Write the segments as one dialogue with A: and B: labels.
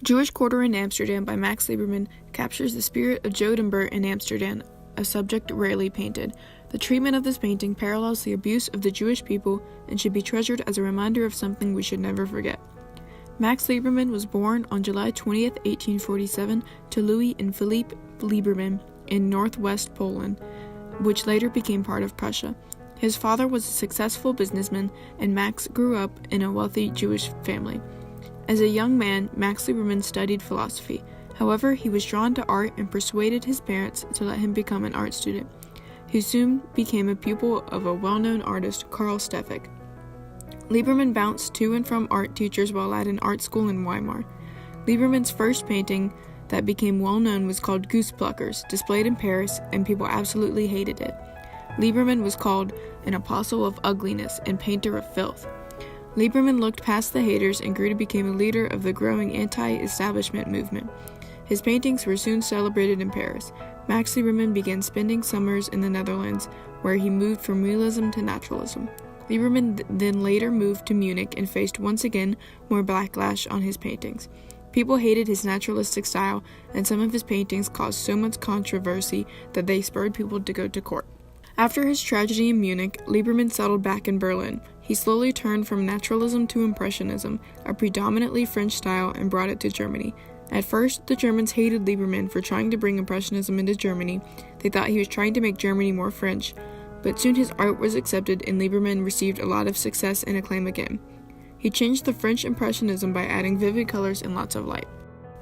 A: Jewish Quarter in Amsterdam by Max Liebermann captures the spirit of Jodenbert in Amsterdam, a subject rarely painted. The treatment of this painting parallels the abuse of the Jewish people and should be treasured as a reminder of something we should never forget. Max Liebermann was born on July 20, 1847, to Louis and Philippe Liebermann in northwest Poland, which later became part of Prussia. His father was a successful businessman, and Max grew up in a wealthy Jewish family. As a young man, Max Liebermann studied philosophy. However, he was drawn to art and persuaded his parents to let him become an art student. He soon became a pupil of a well-known artist, Karl Steffek. Liebermann bounced to and from art teachers while at an art school in Weimar. Liebermann's first painting that became well-known was called Goose Pluckers, displayed in Paris, and people absolutely hated it. Liebermann was called an apostle of ugliness and painter of filth. Liebermann looked past the haters and grew to become a leader of the growing anti-establishment movement. His paintings were soon celebrated in Paris. Max Liebermann began spending summers in the Netherlands, where he moved from realism to naturalism. Liebermann then later moved to Munich and faced once again more backlash on his paintings. People hated his naturalistic style, and some of his paintings caused so much controversy that they spurred people to go to court. After his tragedy in Munich, Liebermann settled back in Berlin. He slowly turned from naturalism to impressionism, a predominantly French style, and brought it to Germany. At first, the Germans hated Liebermann for trying to bring impressionism into Germany. They thought he was trying to make Germany more French, but soon his art was accepted and Liebermann received a lot of success and acclaim again. He changed the French impressionism by adding vivid colors and lots of light.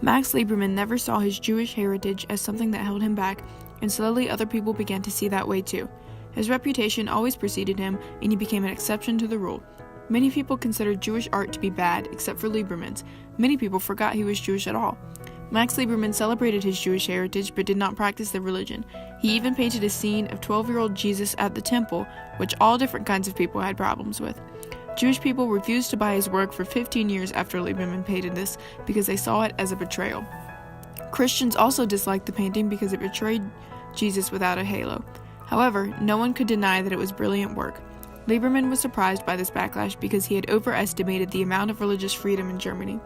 A: Max Liebermann never saw his Jewish heritage as something that held him back, and slowly other people began to see that way too. His reputation always preceded him, and he became an exception to the rule. Many people considered Jewish art to be bad, except for Liebermann's. Many people forgot he was Jewish at all. Max Liebermann celebrated his Jewish heritage but did not practice the religion. He even painted a scene of 12-year-old Jesus at the temple, which all different kinds of people had problems with. Jewish people refused to buy his work for 15 years after Liebermann painted this because they saw it as a betrayal. Christians also disliked the painting because it portrayed Jesus without a halo. However, no one could deny that it was brilliant work. Liebermann was surprised by this backlash because he had overestimated the amount of religious freedom in Germany.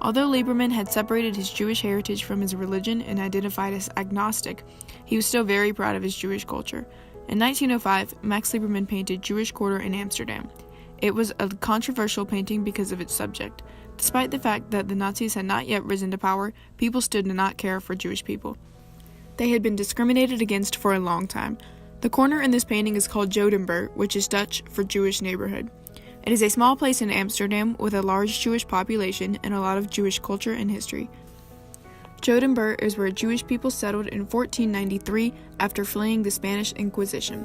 A: Although Liebermann had separated his Jewish heritage from his religion and identified as agnostic, he was still very proud of his Jewish culture. In 1905, Max Liebermann painted Jewish Quarter in Amsterdam. It was a controversial painting because of its subject. Despite the fact that the Nazis had not yet risen to power, people still did not care for Jewish people. They had been discriminated against for a long time. The corner in this painting is called Jodenbert, which is Dutch for Jewish neighborhood. It is a small place in Amsterdam with a large Jewish population and a lot of Jewish culture and history. Jodenbert is where Jewish people settled in 1493 after fleeing the Spanish Inquisition.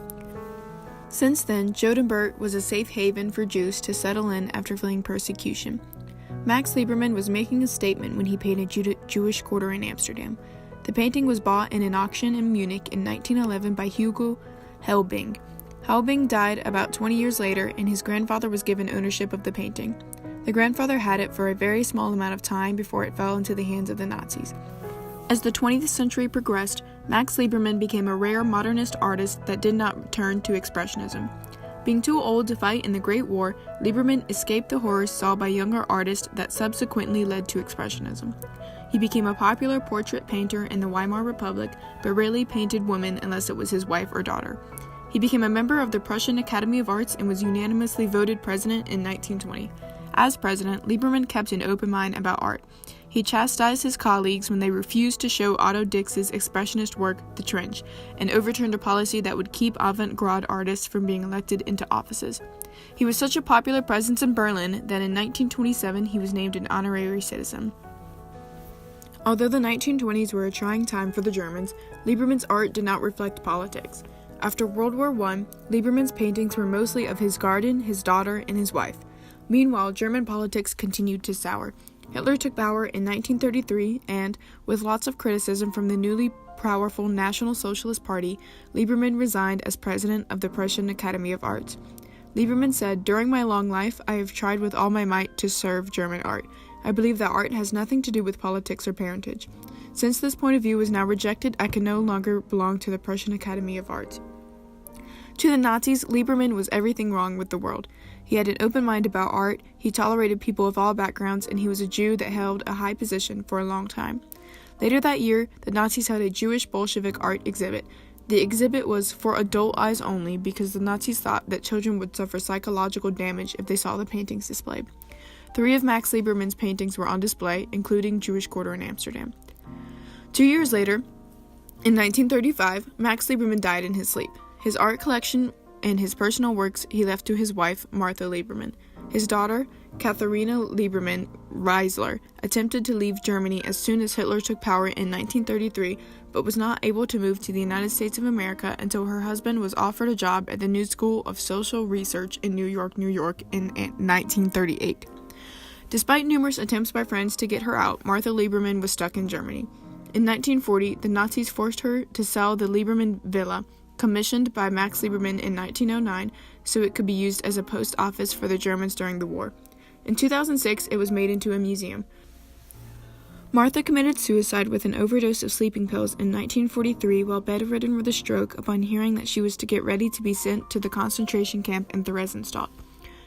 A: Since then, Jodenbert was a safe haven for Jews to settle in after fleeing persecution. Max Liebermann was making a statement when he painted Jewish Quarter in Amsterdam. The painting was bought in an auction in Munich in 1911 by Hugo Helbing. Helbing died about 20 years later, and his grandfather was given ownership of the painting. The grandfather had it for a very small amount of time before it fell into the hands of the Nazis. As the 20th century progressed, Max Liebermann became a rare modernist artist that did not turn to expressionism. Being too old to fight in the Great War, Liebermann escaped the horrors saw by younger artists that subsequently led to expressionism. He became a popular portrait painter in the Weimar Republic, but rarely painted women unless it was his wife or daughter. He became a member of the Prussian Academy of Arts and was unanimously voted president in 1920. As president, Liebermann kept an open mind about art. He chastised his colleagues when they refused to show Otto Dix's expressionist work, The Trench, and overturned a policy that would keep avant-garde artists from being elected into offices. He was such a popular presence in Berlin that in 1927 he was named an honorary citizen. Although the 1920s were a trying time for the Germans, Liebermann's art did not reflect politics. After World War I, Liebermann's paintings were mostly of his garden, his daughter, and his wife. Meanwhile, German politics continued to sour. Hitler took power in 1933 and, with lots of criticism from the newly powerful National Socialist Party, Liebermann resigned as president of the Prussian Academy of Arts. Liebermann said, "During my long life, I have tried with all my might to serve German art. I believe that art has nothing to do with politics or parentage. Since this point of view is now rejected, I can no longer belong to the Prussian Academy of Arts." To the Nazis, Liebermann was everything wrong with the world. He had an open mind about art, he tolerated people of all backgrounds, and he was a Jew that held a high position for a long time. Later that year, the Nazis held a Jewish Bolshevik art exhibit. The exhibit was for adult eyes only because the Nazis thought that children would suffer psychological damage if they saw the paintings displayed. 3 of Max Liebermann's paintings were on display, including Jewish Quarter in Amsterdam. 2 years later, in 1935, Max Liebermann died in his sleep. His art collection and his personal works he left to his wife, Martha Liebermann. His daughter, Katharina Liebermann Reisler, attempted to leave Germany as soon as Hitler took power in 1933, but was not able to move to the United States of America until her husband was offered a job at the New School of Social Research in New York in 1938. Despite numerous attempts by friends to get her out, Martha Liebermann was stuck in Germany. In 1940, the Nazis forced her to sell the Liebermann Villa, commissioned by Max Liebermann in 1909, so it could be used as a post office for the Germans during the war. In 2006, it was made into a museum. Martha committed suicide with an overdose of sleeping pills in 1943 while bedridden with a stroke upon hearing that she was to get ready to be sent to the concentration camp in Theresienstadt.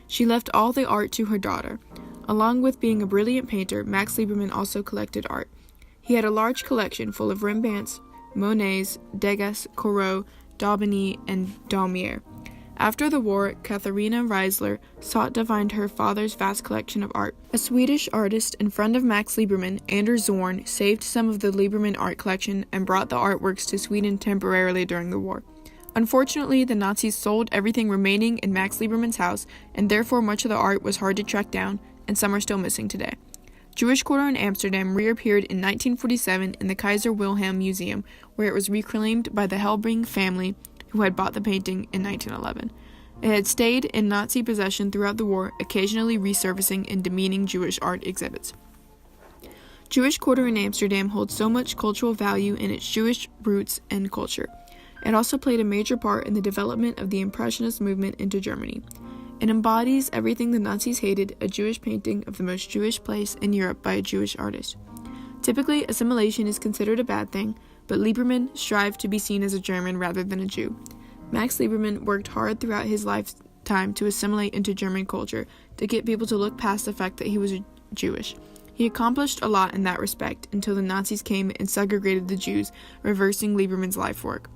A: She left all the art to her daughter. Along with being a brilliant painter, Max Liebermann also collected art. He had a large collection full of Rembrandts, Monets, Degas, Corot, Daubigny, and Daumier. After the war, Katharina Reisler sought to find her father's vast collection of art. A Swedish artist and friend of Max Liebermann, Anders Zorn, saved some of the Liebermann art collection and brought the artworks to Sweden temporarily during the war. Unfortunately, the Nazis sold everything remaining in Max Liebermann's house, and therefore much of the art was hard to track down, and some are still missing today. Jewish Quarter in Amsterdam reappeared in 1947 in the Kaiser Wilhelm Museum, where it was reclaimed by the Helbring family who had bought the painting in 1911. It had stayed in Nazi possession throughout the war, occasionally resurfacing in demeaning Jewish art exhibits. Jewish Quarter in Amsterdam holds so much cultural value in its Jewish roots and culture. It also played a major part in the development of the Impressionist movement into Germany. It embodies everything the Nazis hated, a Jewish painting of the most Jewish place in Europe by a Jewish artist. Typically, assimilation is considered a bad thing, but Liebermann strived to be seen as a German rather than a Jew. Max Liebermann worked hard throughout his lifetime to assimilate into German culture, to get people to look past the fact that he was Jewish. He accomplished a lot in that respect until the Nazis came and segregated the Jews, reversing Liebermann's life work.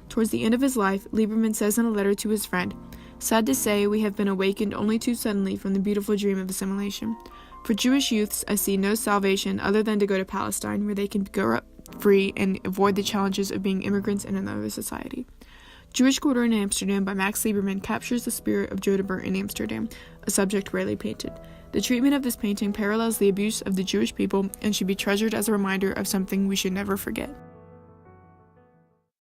A: Towards the end of his life, Liebermann says in a letter to his friend, "Sad to say, we have been awakened only too suddenly from the beautiful dream of assimilation. For Jewish youths, I see no salvation other than to go to Palestine, where they can grow up free and avoid the challenges of being immigrants in another society." Jewish Quarter in Amsterdam by Max Liebermann captures the spirit of Jodenberg in Amsterdam, a subject rarely painted. The treatment of this painting parallels the abuse of the Jewish people and should be treasured as a reminder of something we should never forget.